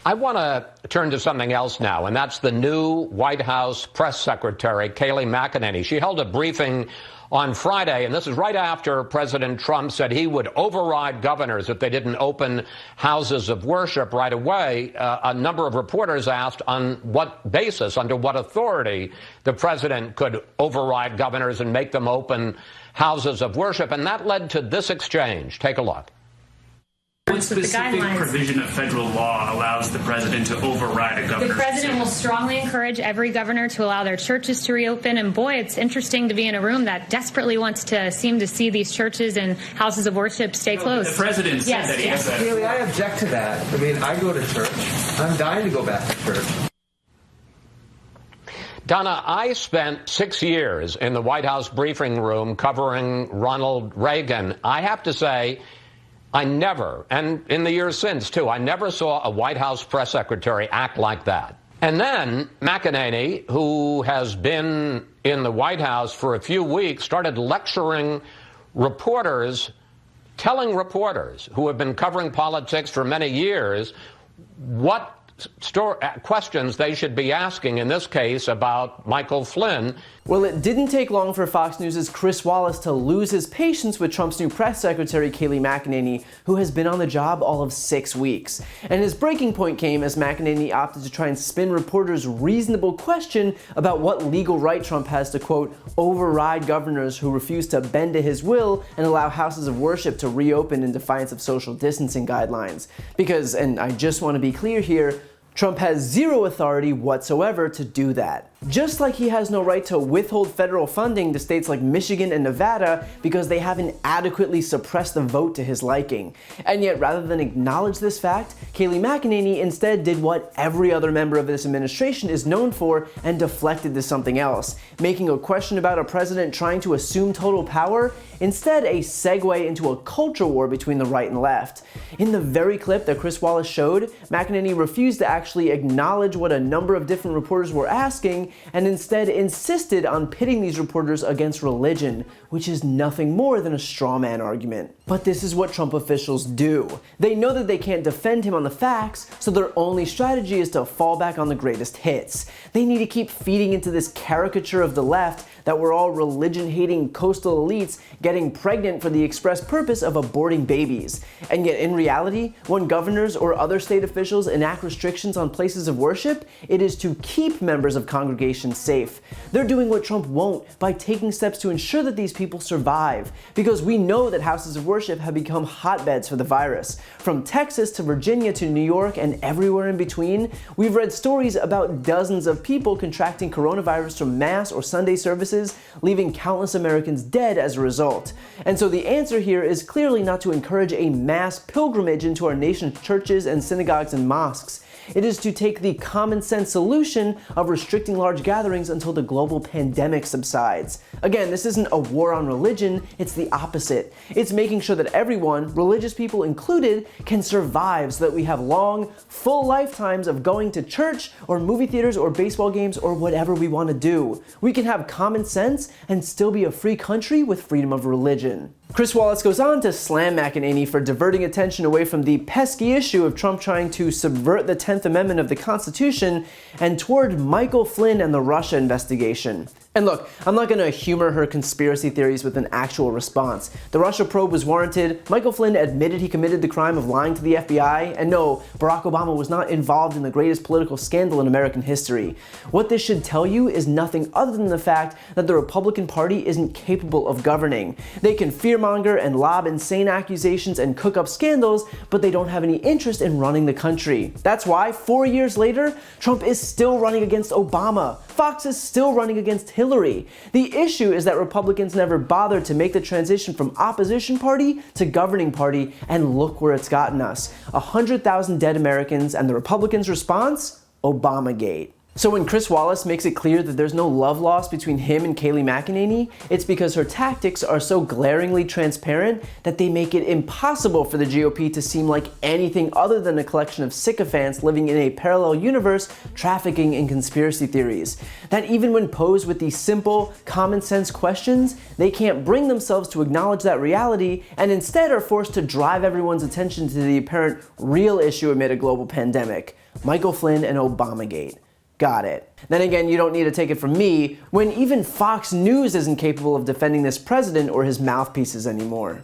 I want to turn to something else now, and that's the new White House press secretary, Kayleigh McEnany. She held a briefing on Friday, and this is right after President Trump said he would override governors if they didn't open houses of worship right away. A number of reporters asked on what basis, under what authority, the president could override governors and make them open houses of worship, and that led to this exchange. Take a look. What specific provision of federal law allows the president to override a governor's The president will strongly encourage every governor to allow their churches to reopen. And boy, it's interesting to be in a room that desperately wants to seem to see these churches and houses of worship stay closed. The president said that he has that. Kayleigh, I object to that. I mean, I go to church. I'm dying to go back to church. Donna, I spent 6 years in the White House briefing room covering Ronald Reagan. I have to say, I never, and in the years since, too, I never saw a White House press secretary act like that. And then McEnany, who has been in the White House for a few weeks, started lecturing reporters, telling reporters who have been covering politics for many years what questions they should be asking, in this case about Michael Flynn. Well, it didn't take long for Fox News' Chris Wallace to lose his patience with Trump's new press secretary, Kayleigh McEnany, who has been on the job all of 6 weeks. And his breaking point came as McEnany opted to try and spin reporters' reasonable question about what legal right Trump has to, quote, override governors who refuse to bend to his will and allow houses of worship to reopen in defiance of social distancing guidelines. Because, and I just want to be clear here, Trump has zero authority whatsoever to do that. Just like he has no right to withhold federal funding to states like Michigan and Nevada because they haven't adequately suppressed the vote to his liking. And yet, rather than acknowledge this fact, Kayleigh McEnany instead did what every other member of this administration is known for and deflected to something else, making a question about a president trying to assume total power instead a segue into a culture war between the right and left. In the very clip that Chris Wallace showed, McEnany refused to actually acknowledge what a number of different reporters were asking and instead insisted on pitting these reporters against religion, which is nothing more than a straw man argument. But this is what Trump officials do. They know that they can't defend him on the facts, so their only strategy is to fall back on the greatest hits. They need to keep feeding into this caricature of the left that we're all religion-hating coastal elites getting pregnant for the express purpose of aborting babies. And yet in reality, when governors or other state officials enact restrictions on places of worship, it is to keep members of congregations safe. They're doing what Trump won't by taking steps to ensure that these people survive, because we know that houses of worship have become hotbeds for the virus. From Texas to Virginia to New York and everywhere in between, we've read stories about dozens of people contracting coronavirus from Mass or Sunday services, leaving countless Americans dead as a result. And so the answer here is clearly not to encourage a mass pilgrimage into our nation's churches and synagogues and mosques. It is to take the common sense solution of restricting large gatherings until the global pandemic subsides. Again, this isn't a war on religion, it's the opposite. It's making sure that everyone, religious people included, can survive so that we have long, full lifetimes of going to church or movie theaters or baseball games or whatever we want to do. We can have common sense and still be a free country with freedom of religion. Chris Wallace goes on to slam McEnany for diverting attention away from the pesky issue of Trump trying to subvert the 10th Amendment of the Constitution and toward Michael Flynn and the Russia investigation. And look, I'm not going to humor her conspiracy theories with an actual response. The Russia probe was warranted, Michael Flynn admitted he committed the crime of lying to the FBI, and no, Barack Obama was not involved in the greatest political scandal in American history. What this should tell you is nothing other than the fact that the Republican Party isn't capable of governing. They can fearmonger and lob insane accusations and cook up scandals, but they don't have any interest in running the country. That's why, 4 years later, Trump is still running against Obama. Fox is still running against Hillary. The issue is that Republicans never bothered to make the transition from opposition party to governing party, and look where it's gotten us. 100,000 dead Americans, and the Republicans' response? Obamagate. So when Chris Wallace makes it clear that there's no love lost between him and Kayleigh McEnany, it's because her tactics are so glaringly transparent that they make it impossible for the GOP to seem like anything other than a collection of sycophants living in a parallel universe trafficking in conspiracy theories. That even when posed with these simple, common sense questions, they can't bring themselves to acknowledge that reality and instead are forced to drive everyone's attention to the apparent real issue amid a global pandemic. Michael Flynn and Obamagate. Got it. Then again, you don't need to take it from me when even Fox News isn't capable of defending this president or his mouthpieces anymore.